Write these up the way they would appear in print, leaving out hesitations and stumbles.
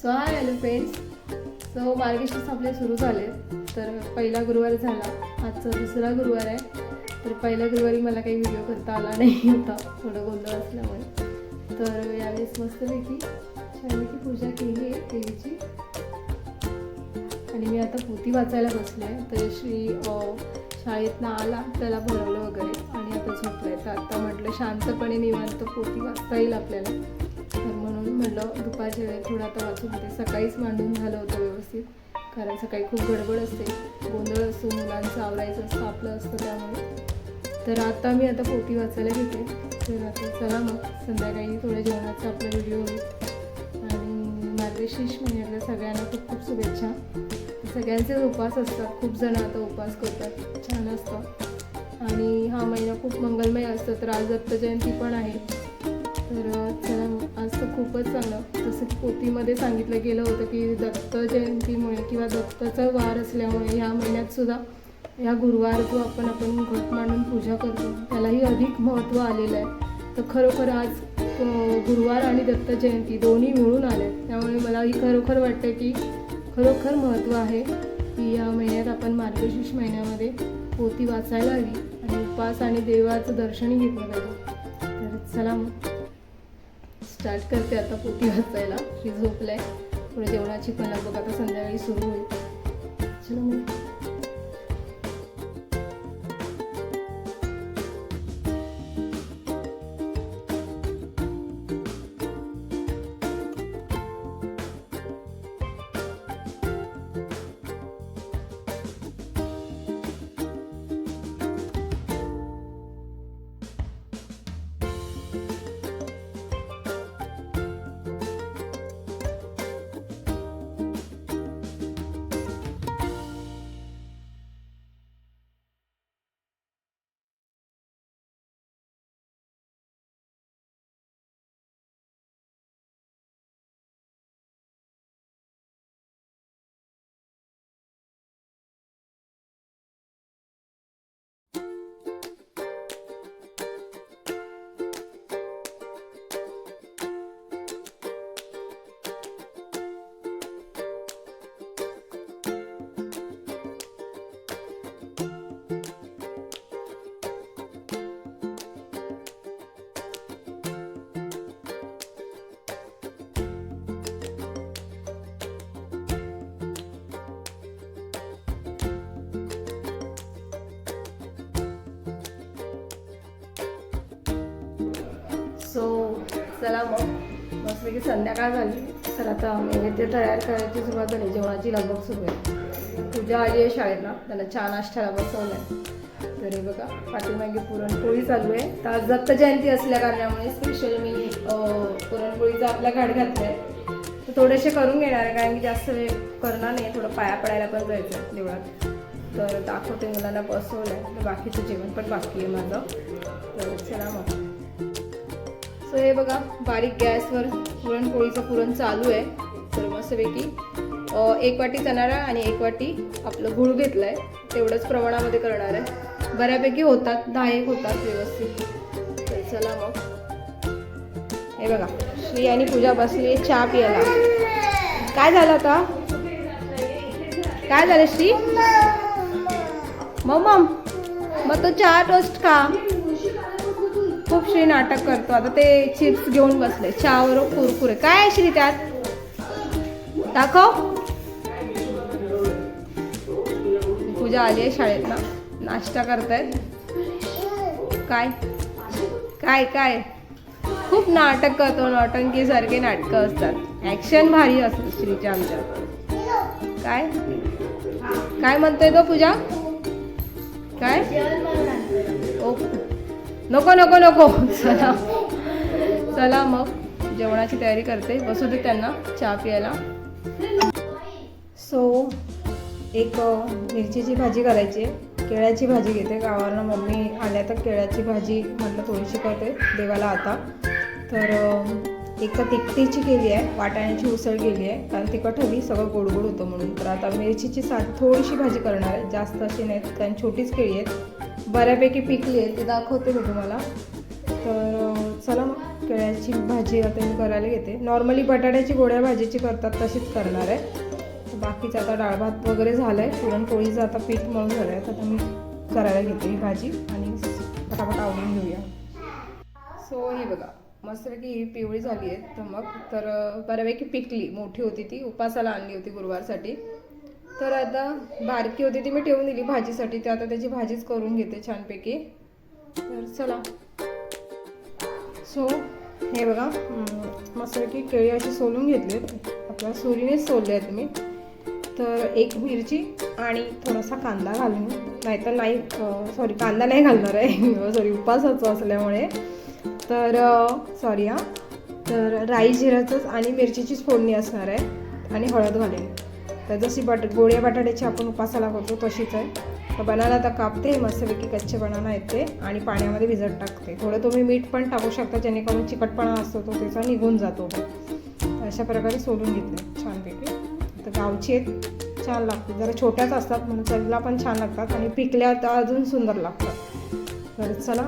So hi hello friends. So Margashirsha आपले सुरू झाले. तर पहिला गुरुवार झाला, आजचा दुसरा गुरुवार आहे. तर पहिल्या गुरुवारी मला काही व्हिडिओ करता आला नाही होता, थोडं गोंधळ असल्यामुळे. तर यावेळेस मस्तपैकी छानपैकी पूजा केली आहे देवीची. आणि मी आता पोथी वाचायला बसले आहे. तर श्री शाळेतनं आला, त्याला भरवलं वगैरे आणि आता झोपलं आहे. तर आता म्हटलं शांतपणे निवांत पोथी वाचता येईल आपल्याला. तर म्हणून म्हटलं दुपारच्या वेळेत थोडं आता वाचून होते. सकाळीच मांडून झालं होतं व्यवस्थित, कारण सकाळी खूप गडबड असते, गोंधळ असतो, मुलांचं आवरायचं असतं, आपलं असतं, त्यामुळे. तर आता मी आता पोथी वाचायला घेते. तर आता चला मग संध्याकाळी थोड्या जेवणाचा आपला व्हिडिओ होईल. आणि मार्गशीर्ष महिन्यातल्या सगळ्यांना खूप खूप शुभेच्छा. सगळ्यांचे उपवास असतात, खूप जण आता उपवास करतात, छान असतं. आणि हा महिना खूप मंगलमय असतो. तर आज दत्त जयंती पण आहे. तर चला आज तर खूपच चांगलं, जसं की पोथीमध्ये सांगितलं गेलं होतं की दत्त जयंतीमुळे किंवा दत्ताचा वार असल्यामुळे ह्या महिन्यात सुद्धा ह्या गुरुवार जो आपण घट मांडून पूजा करतो त्यालाही अधिक महत्त्व आलेलं आहे. तर खरोखर आज गुरुवार आणि दत्त जयंती दोन्ही मिळून आले. त्यामुळे मलाही खरोखर वाटतं की खरोखर महत्त्व आहे की या महिन्यात आपण मार्गशीर्ष महिन्यामध्ये पोथी वाचायला हवी आणि उपवास आणि देवाचं दर्शनही घेतलं पाहिजे. तर चला मग स्टार्ट करते आता पोथी वाचायला. श्री झोपलाय, थोडं जेवणाची पण लगबग आता संध्याकाळी सुरू होईल. चला मग. सो चला मग मस्तपैकी संध्याकाळ झाली. तर आता नैवेद्य तयार करायची सुरुवात झाली, जेवणाची लगबग सुरू आहे. पूजा आली आहे शाळेला, त्यांना चहा नाश्त्याला बसवलं आहे. तर हे बघा पाठीमागे पुरणपोळी चालू आहे. तर आज दत्त जयंती असल्या कारणामुळे स्पेशल मी पुरणपोळीचा आपला घाट घातला आहे. तर थोडेसे करून घेणार आहे, कारण की जास्त वेळ करणार नाही, थोडं पाया पडायला पण जायचं देवळात. तर दाखवते, मुलांना बसवलं आहे. तर बाकीचं जेवण पण बाकी आहे माझं. तर चला मग. सो हे बघा बारीक गॅसवर पुरणपोळीचं पुरण चालू आहे. तर मस्तपैकी 1 वाटी चणा डाळ आणि 1 वाटी आपलं गूळ घेतलं आहे. तेवढंच प्रमाणामध्ये करणार आहे. बऱ्यापैकी होतात, 10-1 होतात व्यवस्थित. तर चला मग. हे बघा श्री आणि पूजा बसली आहे चहा पियाला. काय झालं आता, काय झालं श्री? मम्मा मग तो चहा टोस्ट खा. खूप श्री नाटक करतो. आता ते चिप्स घेऊन बसले, चहावर कुरकुरे. काय आहे श्री त्यात, दाखव. पूजा आली आहे शाळेत ना, नाश्ता करतायत. काय काय काय खूप नाटक करतो, नौटंकीसारखे नाटकं असतात. ॲक्शन भारी असतं श्रीच्या आमच्या. काय काय म्हणतोय तो पूजा, काय? ओके नको नको नको. चला चला मग जेवणाची तयारी करते, बसू दे त्यांना चहा प्यायला. सो एक मिरचीची भाजी करायची आहे, केळ्याची भाजी घेते. गावावरनं मम्मी आल्या तर केळ्याची भाजी म्हटलं थोडीशी करते देवाला आता. तर एक तिखटीची केली आहे, वाटाण्याची उसळ केली आहे, कारण तिखट हवी, सगळं गोड गोड होतं म्हणून. तर आता मिरचीची थोडीशी भाजी करणार आहे, जास्त अशी नाहीत, कारण छोटीच केळी आहेत, बऱ्यापैकी पिकली आहे, ते दाखवते मी तुम्हाला. तर चला मग. केळ्याची भाजी आता मी करायला घेते. नॉर्मली बटाट्याची गोड्या भाजीची करतात तशीच करणार आहे. बाकीचं आता डाळ भात वगैरे झालं आहे, पुरणपोळीचं आता पीठ मळून झालं आहे. आता मी करायला घेते ही भाजी आणि पटापट आवडून घेऊया. सो ही बघा मस्तपैकी ही पिवळी झाली आहे. तर मग तर बऱ्यापैकी पिकली, मोठी होती ती, उपासाला आणली होती गुरुवारसाठी. तर आता बारकी होती ती मी ठेवून दिली भाजीसाठी. ते आता त्याची भाजीच करून घेते छानपैकी. तर चला. सो हे बघा मस्तपैकी केळी अशी सोलून घेतली आहेत. आपल्या सुरीनेच सोलले आहेत मी. तर एक मिरची आणि थोडासा कांदा घालून, नाहीतर नाही सॉरी कांदा नाही घालणार आहे सॉरी उपासाचं असल्यामुळे. तर सॉरी तर राई जिऱ्याचंच आणि मिरचीचीच फोडणी असणार आहे आणि हळद घालेन. तर जशी गोड्या बटाट्याची आपण उपासाला करतो तशीच आहे. तर बनाना आता कापते मस्तपैकी, कच्चे बनाना आहेत ते, आणि पाण्यामध्ये भिजत टाकते. थोडं तुम्ही मीठ पण टाकू शकता जेणेकरून चिकटपणा असतो तो त्याचा निघून जातो. तर अशा प्रकारे सोलून घेतले छानपैकी. तर गावची आहेत, छान लागते. जरा छोट्याच असतात म्हणून चवीला पण छान लागतात आणि पिकल्या तर अजून सुंदर लागतात. तर चला.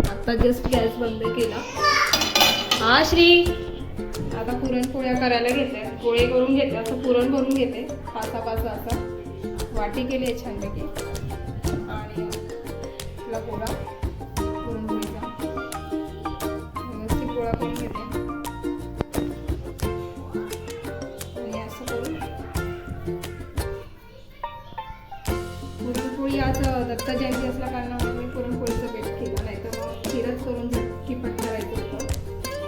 आता जस्ट गॅस बंद केला. हा श्री, आता पुरणपोळ्या करायला घेते. पोळे करून घेते, असं पुरण भरून घेते पासा असं वाटी केली आहे छानपैकी. आणि आपला पोळा पुरणपोळीचा व्यवस्थित पोळा करून घेते. आणि असं करून पुरणपोळी आज दत्त जयंती असल्या कारणामुळे मी पुरणपोळीचं बेट केलं, नाही तर मग खीरच करून किपट करायचं होतं.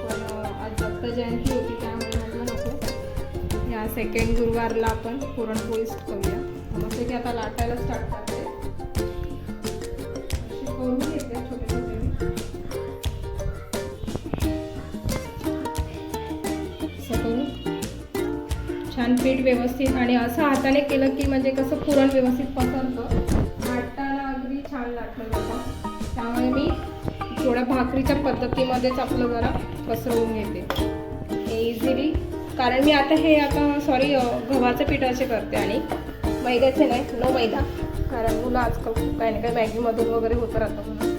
पण आज दत्त जयंती होती त्यामुळे म्हटलं नको, या सेकंड गुरुवारला आपण पुरणपोळीच करूया. मग ते की आता लाटायला स्टार्ट करते. अशी करून घेते छोटे छोटे मी. असं करून छान पीठ व्यवस्थित, आणि असं हाताने केलं की म्हणजे कसं पुरण व्यवस्थित पसरतं. लाटताना अगदी छान लाटलं जातं. त्यामुळे मी थोड्या भाकरीच्या पद्धतीमध्येच आपलं जरा पसरवून घेते इझिली. कारण मी आता सॉरी गव्हाच्या पिठाचे करते आणि मैद्याचे नाही, नो मैदा. कारण मुलं आजकाल खूप काही ना काही मॅगीमधून वगैरे होतं राहतं म्हणून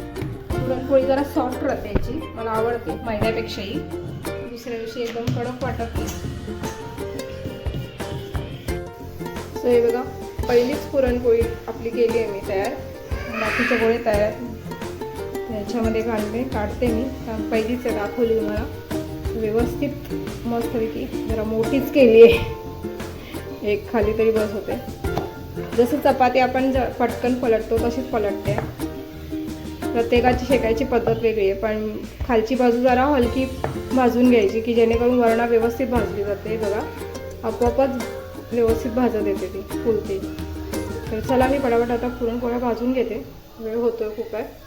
पुरणपोळी जरा सॉफ्ट राहते याची, मला आवडते मैद्यापेक्षाही. दुसऱ्या दिवशी एकदम कडक वाटत नाही. सो हे बघा पहिलीच पुरणपोळी आपली केली आहे मी तयार. बाकीच्या पोळी तयार त्याच्यामध्ये काढते मी. पहिलीच दाखवली तुम्हाला व्यवस्थित मस्तपैकी. जरा मोठीच केली आहे, एक खाली तरी बस होते. जसं चपाती आपण पटकन पलटतो तशीच पलटते. प्रत्येकाची शेकायची पद्धत वेगळी आहे, पण खालची बाजू जरा हलकी भाजून घ्यायची की जेणेकरून वरणा व्यवस्थित भाजली जाते. बघा आपोआपच व्यवस्थित भाजत येते, ती फुलते. तर चला मी पटापट आता पुरणपोळ्या भाजून घेते, वेळ होतोय खूप आहे.